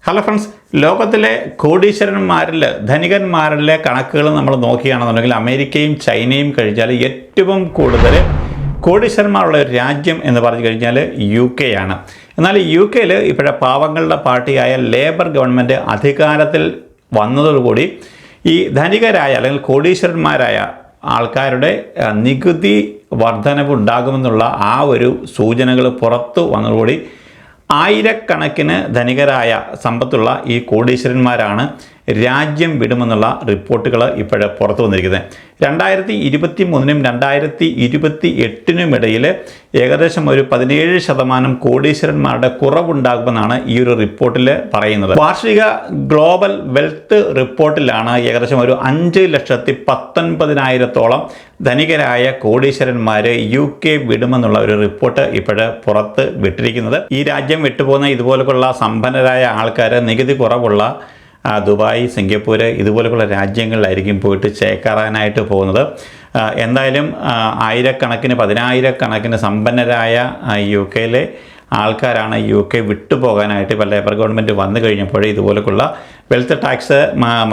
Hello friends, ലോകത്തിലെ കോടീശ്വരന്മാരിൽ ധനികന്മാരിലെ കണക്കുകൾ നമ്മൾ നോക്കുകയാണെന്നുണ്ടെങ്കിൽ അമേരിക്കയും ചൈനയും കഴിഞ്ഞാൽ ഏറ്റവും കൂടുതൽ കോടീശ്വരന്മാരുള്ള ഒരു രാജ്യം എന്ന് പറഞ്ഞു കഴിഞ്ഞാൽ UK ആണ്. എന്നാൽ UK ഇപ്പോഴെ പാവങ്ങളുടെ പാർട്ടിയായ ലേബർ ഗവൺമെൻറ് അധികാരത്തിൽ വന്നതോടുകൂടി ഈ ധനികരായ അല്ലെങ്കിൽ കോടീശ്വരന്മാരായ ആൾക്കാരുടെ നികുതി വർധനവ് ഉണ്ടാകുമെന്നുള്ള ആ ഒരു സൂചനകൾ പുറത്തു വന്നതോടുകൂടി ആയിരക്കണക്കിന് ധനികരായ സമ്പത്തുള്ള ഈ കോടീശ്വരന്മാരാണ് രാജ്യം വിടുമെന്നുള്ള റിപ്പോർട്ടുകൾ ഇപ്പോഴേ പുറത്തു വന്നിരിക്കുന്നത്. 2023-നും 2028-നും ഇടയിൽ ഏകദേശം ഒരു 17% കോടീശ്വരന്മാരുടെ കുറവുണ്ടാകുമെന്നാണ് ഈ ഒരു റിപ്പോർട്ടിൽ പറയുന്നത്. വാർഷിക ഗ്ലോബൽ വെൽത്ത് റിപ്പോർട്ടിലാണ് ഏകദേശം ഒരു 5,19,000-ഓളം ധനികരായ കോടീശ്വരന്മാർ UK വിടുമെന്നുള്ള ഒരു റിപ്പോർട്ട് ഇപ്പോഴേ പുറത്ത് വിട്ടിരിക്കുന്നത്. ഈ രാജ്യം വിട്ടുപോകുന്ന ഇതുപോലുള്ള സമ്പന്നരായ ആൾക്കാർ നികുതി കുറവുള്ള ദുബായ്, സിംഗപ്പൂർ ഇതുപോലെയുള്ള രാജ്യങ്ങളിലായിരിക്കും പോയിട്ട് ചേക്കേറാനായിട്ട് പോകുന്നത്. എന്തായാലും ആയിരക്കണക്കിന് 10,000-കണക്കിന് സമ്പന്നരായ UK ആൾക്കാരാണ് UK വിട്ടുപോകാനായിട്ട് ഇപ്പോൾ ലേബർ ഗവൺമെൻറ് വന്നു കഴിഞ്ഞപ്പോൾ ഇതുപോലെയുള്ള വെൽത്ത് ടാക്സ്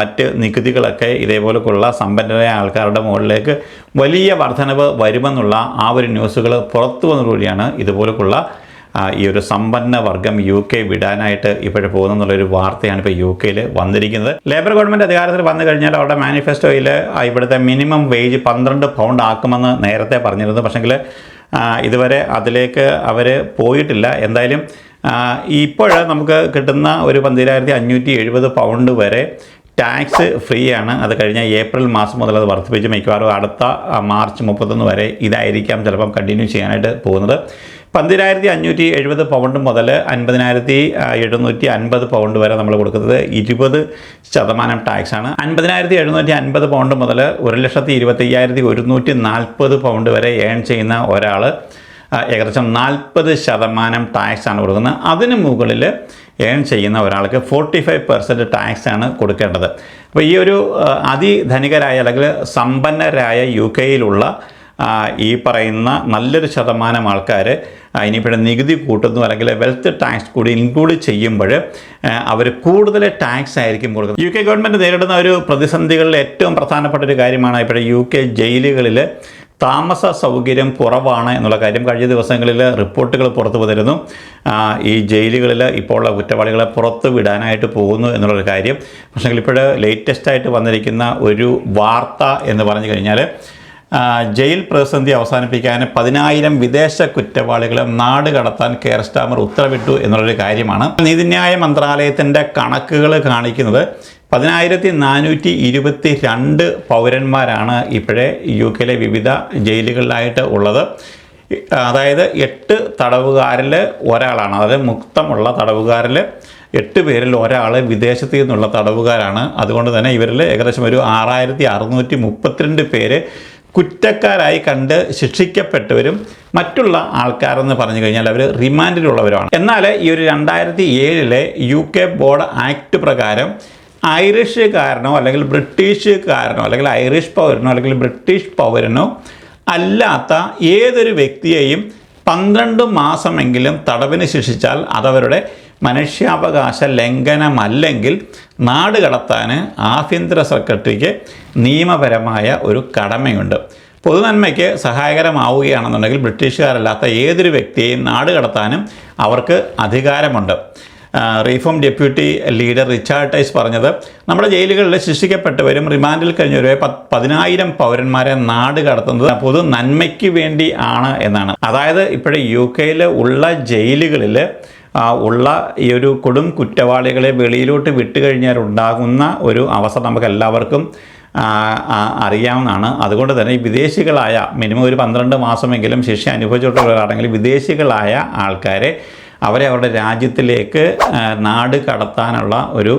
മറ്റ് നികുതികളൊക്കെ ഇതേപോലെയുള്ള സമ്പന്നരായ ആൾക്കാരുടെ മുകളിലേക്ക് വലിയ വർധനവ് വരുമെന്നുള്ള ആ ഒരു ന്യൂസുകൾ പുറത്തു വന്നതോടുകൂടിയാണ് ഇതുപോലെയുള്ള ഈ ഒരു സമ്പന്ന വർഗം UK വിടാനായിട്ട് ഇപ്പോഴും പോകുന്നെന്നുള്ളൊരു വാർത്തയാണ് ഇപ്പോൾ UK വന്നിരിക്കുന്നത്. ലേബർ ഗവൺമെൻറ് അധികാരത്തിൽ വന്നു കഴിഞ്ഞാൽ അവരുടെ മാനിഫെസ്റ്റോയിൽ ഇവിടുത്തെ മിനിമം വേജ് 12 പൗണ്ട് ആക്കുമെന്ന് നേരത്തെ പറഞ്ഞിരുന്നു. പക്ഷേങ്കിൽ ഇതുവരെ അതിലേക്ക് അവർ പോയിട്ടില്ല. എന്തായാലും ഇപ്പോൾ നമുക്ക് കിട്ടുന്ന ഒരു 12,570 പൗണ്ട് വരെ ടാക്സ് ഫ്രീ ആണ്. അത് കഴിഞ്ഞ ഏപ്രിൽ മാസം മുതൽ അത് വർദ്ധിപ്പിച്ച് മിക്കവാറും അടുത്ത മാർച്ച് 31 വരെ ഇതായിരിക്കാം ചിലപ്പം കണ്ടിന്യൂ ചെയ്യാനായിട്ട് പോകുന്നത്. 12,570 പൗണ്ട് മുതൽ 50,750 പൗണ്ട് വരെ നമ്മൾ കൊടുക്കുന്നത് 20% ടാക്സാണ്. 50,750 പൗണ്ട് മുതൽ 1,25,140 പൗണ്ട് വരെ ഏൺ ചെയ്യുന്ന ഒരാൾ ഏകദേശം 40% ടാക്സാണ് കൊടുക്കുന്നത്. അതിന് മുകളിൽ ഏൺ ചെയ്യുന്ന ഒരാൾക്ക് 45% ടാക്സാണ് കൊടുക്കേണ്ടത്. അപ്പോൾ ഈ ഒരു അതിധനികരായ അല്ലെങ്കിൽ സമ്പന്നരായ UK ഈ പറയുന്ന നല്ലൊരു ശതമാനം ആൾക്കാർ ഇനിയിപ്പോൾ നികുതി കൂട്ടുന്നു അല്ലെങ്കിൽ വെൽത്ത് ടാക്സ് കൂടി ഇൻക്ലൂഡ് ചെയ്യുമ്പോൾ അവർ കൂടുതൽ ടാക്സ് ആയിരിക്കും കൊടുക്കുന്നത്. UK ഗവൺമെൻറ് നേരിടുന്ന ഒരു പ്രതിസന്ധികളിൽ ഏറ്റവും പ്രധാനപ്പെട്ട ഒരു കാര്യമാണ് ഇപ്പോഴേ UK ജയിലുകളിൽ താമസ സൗകര്യം കുറവാണ് എന്നുള്ള കാര്യം. കഴിഞ്ഞ ദിവസങ്ങളിൽ റിപ്പോർട്ടുകൾ പുറത്തു വന്നിരുന്നു. ഈ ജയിലുകളിൽ ഇപ്പോൾ ഉള്ള കുറ്റവാളികളെ പുറത്തു വിടാനായിട്ട് പോകുന്നു എന്നുള്ളൊരു കാര്യം. പക്ഷേ ഇപ്പോൾ ലേറ്റസ്റ്റായിട്ട് വന്നിരിക്കുന്ന ഒരു വാർത്ത എന്ന് പറഞ്ഞു കഴിഞ്ഞാൽ ജയിൽ പ്രതിസന്ധി അവസാനിപ്പിക്കാൻ 10,000 വിദേശ കുറ്റവാളികളെ നാട് കടത്താൻ കെയർ സ്റ്റാമർ ഉത്തരവിട്ടു എന്നുള്ളൊരു കാര്യമാണ്. നീതിന്യായ മന്ത്രാലയത്തിൻ്റെ കണക്കുകൾ കാണിക്കുന്നത് 10,422 പൗരന്മാരാണ് ഇപ്പോഴേ UK വിവിധ ജയിലുകളിലായിട്ട് ഉള്ളത്. അതായത് 8 തടവുകാരിൽ ഒരാളാണ്. അതായത് മുക്തമുള്ള തടവുകാരിൽ 8 പേരിൽ ഒരാൾ വിദേശത്തു നിന്നുള്ള തടവുകാരാണ്. അതുകൊണ്ട് തന്നെ ഇവരിൽ ഏകദേശം ഒരു 6,632 പേര് കുറ്റക്കാരായി കണ്ട് ശിക്ഷിക്കപ്പെട്ടവരും മറ്റുള്ള ആൾക്കാരെന്ന് പറഞ്ഞു കഴിഞ്ഞാൽ അവർ റിമാൻഡിലുള്ളവരാണ്. എന്നാൽ ഈ ഒരു 2007 UK ബോർഡ് ആക്ട് പ്രകാരം ഐറിഷുകാരനോ അല്ലെങ്കിൽ ബ്രിട്ടീഷുകാരനോ അല്ലെങ്കിൽ ഐറിഷ് പൗരനോ അല്ലെങ്കിൽ ബ്രിട്ടീഷ് പൗരനോ അല്ലാത്ത ഏതൊരു വ്യക്തിയെയും 12 മാസമെങ്കിലും തടവിന് ശിക്ഷിച്ചാൽ അതവരുടെ മനുഷ്യാവകാശ ലംഘനമല്ലെങ്കിൽ നാട് കടത്താൻ ആഭ്യന്തര സെക്രട്ടറിക്ക് നിയമപരമായ ഒരു കടമയുണ്ട്. പൊതുനന്മയ്ക്ക് സഹായകരമാവുകയാണെന്നുണ്ടെങ്കിൽ ബ്രിട്ടീഷുകാരല്ലാത്ത ഏതൊരു വ്യക്തിയെയും നാട് കടത്താനും അവർക്ക് അധികാരമുണ്ട്. Reform deputy leader Richard Tice പറഞ്ഞത് നമ്മുടെ ജയിലുകളിൽ ശിക്ഷിക്കപ്പെട്ടവരും റിമാൻഡിൽ കഴിഞ്ഞവരെ 10,000 പൗരന്മാരെ നാട് കടത്തുന്നത് പൊതു നന്മയ്ക്ക് വേണ്ടി ആണ് എന്നാണ്. അതായത് ഇപ്പോഴേ UK ഉള്ള ജയിലുകളിൽ ഉള്ള ഈ ഒരു കൊടും കുറ്റവാളികളെ വെളിയിലോട്ട് വിട്ടുകഴിഞ്ഞാൽ ഉണ്ടാകുന്ന ഒരു അവസ്ഥ നമുക്ക് എല്ലാവർക്കും അറിയാവുന്നതാണ്. അതുകൊണ്ട് തന്നെ ഈ വിദേശികളായ മിനിമം ഒരു 12 മാസമെങ്കിലും ശിക്ഷ അനുഭവിച്ചിട്ടുള്ളവരാണെങ്കിൽ വിദേശികളായ ആൾക്കാരെ അവരെ അവരുടെ രാജ്യത്തിലേക്ക് നാട് കടത്താനുള്ള ഒരു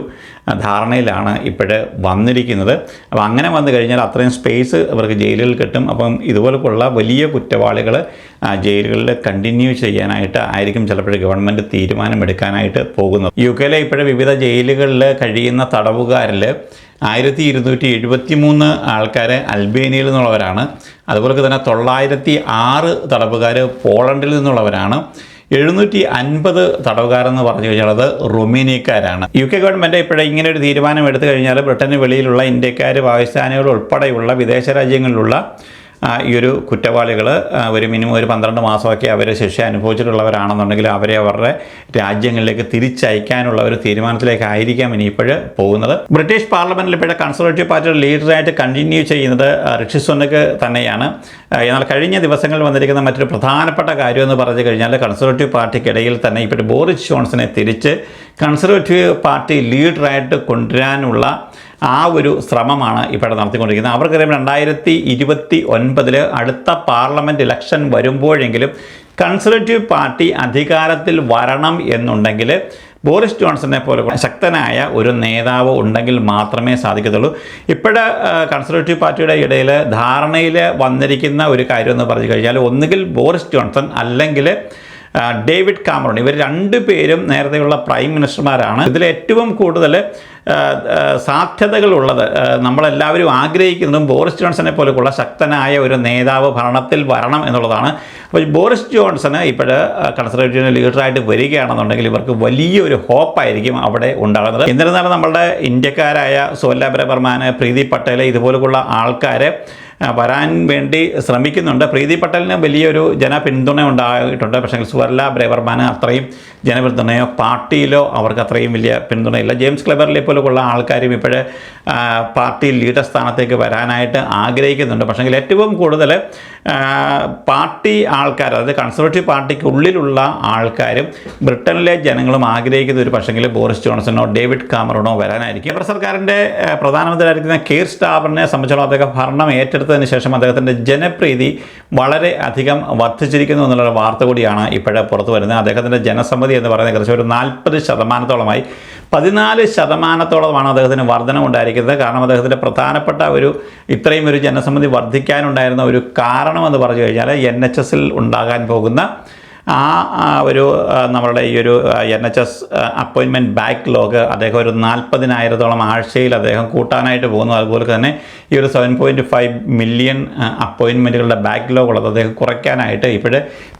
ധാരണയിലാണ് ഇപ്പോഴേ വന്നിരിക്കുന്നത്. അപ്പോൾ അങ്ങനെ വന്നു കഴിഞ്ഞാൽ അത്രയും സ്പേസ് ഇവർക്ക് ജയിലുകളിൽ കിട്ടും. അപ്പം ഇതുപോലെയുള്ള വലിയ കുറ്റവാളികൾ ജയിലുകളിൽ കണ്ടിന്യൂ ചെയ്യാനായിട്ട് ആയിരിക്കും ചിലപ്പോൾ ഗവൺമെൻറ് തീരുമാനമെടുക്കാനായിട്ട് പോകുന്നത്. UK ഇപ്പോഴേ വിവിധ ജയിലുകളിൽ കഴിയുന്ന തടവുകാരിൽ 1,273 ആൾക്കാർ അൽബേനിയയിൽ നിന്നുള്ളവരാണ്. അതുപോലെ തന്നെ 906 തടവുകാർ പോളണ്ടിൽ നിന്നുള്ളവരാണ്. 750 തടവുകാരെന്ന് പറഞ്ഞു കഴിഞ്ഞാൽ അത് റൊമേനിയക്കാരാണ്. UK ഗവൺമെൻറ് ഇപ്പോഴേ ഇങ്ങനെ ഒരു തീരുമാനം എടുത്തു കഴിഞ്ഞാൽ ബ്രിട്ടന് വെളിയിലുള്ള ഇന്ത്യക്കാർ, പാകിസ്ഥാനികൾ ഉൾപ്പെടെയുള്ള വിദേശ രാജ്യങ്ങളിലുള്ള ഈ ഒരു കുറ്റവാളികൾ ഒരു മിനിമം ഒരു 12 മാസമൊക്കെ അവർ ശിക്ഷ അനുഭവിച്ചിട്ടുള്ളവരാണെന്നുണ്ടെങ്കിൽ അവരെ അവരുടെ രാജ്യങ്ങളിലേക്ക് തിരിച്ചയക്കാനുള്ള ഒരു തീരുമാനത്തിലേക്കായിരിക്കാം ഇനിയിപ്പോൾ പോകുന്നത്. ബ്രിട്ടീഷ് പാർലമെൻറ്റിൽ ഇപ്പോഴത്തെ കൺസർവേറ്റീവ് പാർട്ടിയുടെ ലീഡറായിട്ട് കണ്ടിന്യൂ ചെയ്യുന്നത് ഋഷി സുനക് തന്നെയാണ്. എന്നാൽ കഴിഞ്ഞ ദിവസങ്ങളിൽ വന്നിരിക്കുന്ന മറ്റൊരു പ്രധാനപ്പെട്ട കാര്യമെന്ന് പറഞ്ഞു കഴിഞ്ഞാൽ കൺസർവേറ്റീവ് പാർട്ടിക്കിടയിൽ തന്നെ ഇപ്പോൾ ബോറിസ് ജോൺസനെ തിരിച്ച് കൺസർവേറ്റീവ് പാർട്ടി ലീഡറായിട്ട് കൊണ്ടുവരാനുള്ള ആ ഒരു ശ്രമമാണ് ഇവിടെ നടത്തിക്കൊണ്ടിരിക്കുന്നത്. അവർക്കറിയാം 2029 അടുത്ത പാർലമെൻറ്റ് ഇലക്ഷൻ വരുമ്പോഴെങ്കിലും കൺസർവേറ്റീവ് പാർട്ടി അധികാരത്തിൽ വരണം എന്നുണ്ടെങ്കിൽ ബോറിസ് ജോൺസനെ പോലെ ശക്തനായ ഒരു നേതാവ് ഉണ്ടെങ്കിൽ മാത്രമേ സാധിക്കത്തുള്ളൂ. ഇപ്പോഴത്തെ കൺസർവേറ്റീവ് പാർട്ടിയുടെ ഇടയിൽ ധാരണയിൽ വന്നിരിക്കുന്ന ഒരു കാര്യം എന്ന് പറഞ്ഞു കഴിഞ്ഞാൽ ഒന്നുകിൽ ബോറിസ് ജോൺസൺ അല്ലെങ്കിൽ ഡേവിഡ് കാമറൂൺ, ഇവർ രണ്ടുപേരും നേരത്തെയുള്ള പ്രൈം മിനിസ്റ്റർമാരാണ്. ഇതിൽ ഏറ്റവും കൂടുതൽ സാധ്യതകളുള്ളത് നമ്മളെല്ലാവരും ആഗ്രഹിക്കുന്നതും ബോറിസ് ജോൺസനെ പോലെയുള്ള ശക്തനായ ഒരു നേതാവ് ഭരണത്തിൽ വരണം എന്നുള്ളതാണ്. അപ്പോൾ ബോറിസ് ജോൺസന് ഇപ്പോൾ കൺസർവേറ്റീവ് ലീഡറായിട്ട് വരികയാണെന്നുണ്ടെങ്കിൽ ഇവർക്ക് വലിയൊരു ഹോപ്പായിരിക്കും അവിടെ ഉണ്ടാകുന്നത്. എന്നിരുന്നാലും നമ്മളുടെ ഇന്ത്യക്കാരായ സോല ബ്രവർമാൻ, പ്രീതി പട്ടേൽ ഇതുപോലുള്ള ആൾക്കാർ വരാൻ വേണ്ടി ശ്രമിക്കുന്നുണ്ട്. പ്രീതി പട്ടേലിന് വലിയൊരു ജനപിന്തുണ ഉണ്ടായിട്ടുണ്ട്. പക്ഷേ സുവർല ബ്രവർമാന് അത്രയും ജനപിന്തുണയോ പാർട്ടിയിലോ അവർക്ക് അത്രയും വലിയ പിന്തുണയില്ല. ജെയിംസ് ക്ലെബർലി പോലുള്ള ആൾക്കാരും ഇപ്പോൾ പാർട്ടി ലീഡർ സ്ഥാനത്തേക്ക് വരാനായിട്ട് ആഗ്രഹിക്കുന്നുണ്ട്. പക്ഷേ ഏറ്റവും കൂടുതൽ പാർട്ടി ആൾക്കാർ, അതായത് കൺസർവേറ്റീവ് പാർട്ടിക്ക് ഉള്ളിലുള്ള ആൾക്കാരും ബ്രിട്ടനിലെ ജനങ്ങളും ആഗ്രഹിക്കുന്ന ഒരു പക്ഷെങ്കിൽ ബോറിസ് ജോൺസണോ ഡേവിഡ് കാമറൂണോ വരാനായിരിക്കും. ലേബർ സർക്കാരിൻ്റെ പ്രധാനമന്ത്രിയായിരിക്കുന്ന കീർ സ്റ്റാർമറിനെ സംബന്ധിച്ചോളം അദ്ദേഹം ഭരണം ഏറ്റെടുത്തതിന് ശേഷം അദ്ദേഹത്തിൻ്റെ ജനപ്രീതി വളരെ അധികം വർദ്ധിച്ചിരിക്കുന്നു എന്നുള്ള വാർത്ത കൂടിയാണ് ഇപ്പോഴേ പുറത്തു വരുന്നത്. അദ്ദേഹത്തിൻ്റെ ജനസമ്മതി എന്ന് പറയുന്നത് ഏകദേശം ഒരു 40%, 14% അദ്ദേഹത്തിന് വർധനമുണ്ടായിരിക്കുന്നത്. കാരണം അദ്ദേഹത്തിൻ്റെ പ്രധാനപ്പെട്ട ഒരു ഇത്രയും ഒരു ജനസമ്മതി വർദ്ധിക്കാനുണ്ടായിരുന്ന ഒരു കാരണമെന്ന് പറഞ്ഞു കഴിഞ്ഞാൽ NHS ഉണ്ടാകാൻ പോകുന്ന ഒരു നമ്മളുടെ ഈ ഒരു NHS അപ്പോയിൻമെൻറ്റ് ബാക്ക്ലോഗ് അദ്ദേഹം ഒരു 40,000-ഓളം ആഴ്ചയിൽ അദ്ദേഹം കൂട്ടാനായിട്ട് പോകുന്നു. അതുപോലെ തന്നെ ഈ ഒരു 7.5 മില്യൺ അപ്പോയിൻമെൻറ്റുകളുടെ ബാക്ക്ലോഗ് ഉള്ളത് അദ്ദേഹം കുറയ്ക്കാനായിട്ട് ഇപ്പോൾ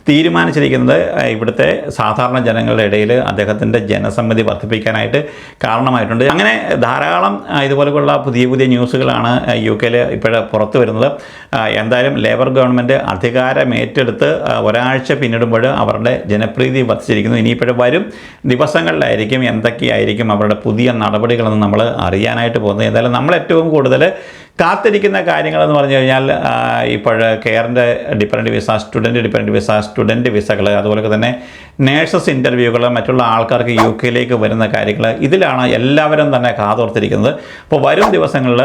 തീരുമാനിച്ചിരിക്കുന്നത് ഇവിടുത്തെ സാധാരണ ജനങ്ങളുടെ ഇടയിൽ അദ്ദേഹത്തിൻ്റെ ജനസമ്മതി വർദ്ധിപ്പിക്കാനായിട്ട് കാരണമായിട്ടുണ്ട്. അങ്ങനെ ധാരാളം ഇതുപോലെയുള്ള പുതിയ ന്യൂസുകളാണ് UK ഇപ്പോൾ പുറത്തു വരുന്നത്. എന്തായാലും ലേബർ ഗവൺമെൻറ് അധികാരം ഏറ്റെടുത്ത് ഒരാഴ്ച പിന്നിടുമ്പോൾ അവരുടെ ജനപ്രീതി വർദ്ധിച്ചിരിക്കുന്നു. ഇനിയിപ്പോഴും വരും ദിവസങ്ങളിലായിരിക്കും എന്തൊക്കെയായിരിക്കും അവരുടെ പുതിയ നടപടികളെന്ന് നമ്മൾ അറിയാനായിട്ട് പോകുന്നത്. എന്തായാലും നമ്മൾ ഏറ്റവും കൂടുതൽ കാത്തിരിക്കുന്ന കാര്യങ്ങളെന്ന് പറഞ്ഞു കഴിഞ്ഞാൽ ഇപ്പോൾ കെയറിൻ്റെ ഡിപ്പെൻഡൻറ്റ് വിസ, സ്റ്റുഡൻറ്റ് വിസകൾ, അതുപോലെ തന്നെ നേഴ്സസ് ഇൻ്റർവ്യൂകൾ, മറ്റുള്ള ആൾക്കാർക്ക് UK വരുന്ന കാര്യങ്ങൾ, ഇതിലാണ് എല്ലാവരും തന്നെ കാതോർത്തിരിക്കുന്നത്. അപ്പോൾ വരും ദിവസങ്ങളിൽ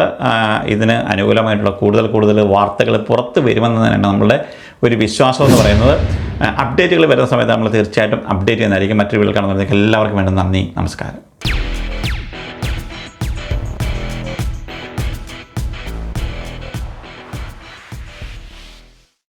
ഇതിന് അനുകൂലമായിട്ടുള്ള കൂടുതൽ വാർത്തകൾ പുറത്ത് വരുമെന്ന് തന്നെയാണ് നമ്മളുടെ ഒരു വിശ്വാസം എന്ന് പറയുന്നത്. അപ്ഡേറ്റുകൾ വരുന്ന സമയത്ത് നമ്മൾ തീർച്ചയായിട്ടും അപ്ഡേറ്റ് ചെയ്യുന്നതായിരിക്കും. മറ്റൊരു വീഡിയോയിൽ കാണുന്നവർക്ക് എല്ലാവർക്കും വേണ്ടി നന്ദി, നമസ്കാരം.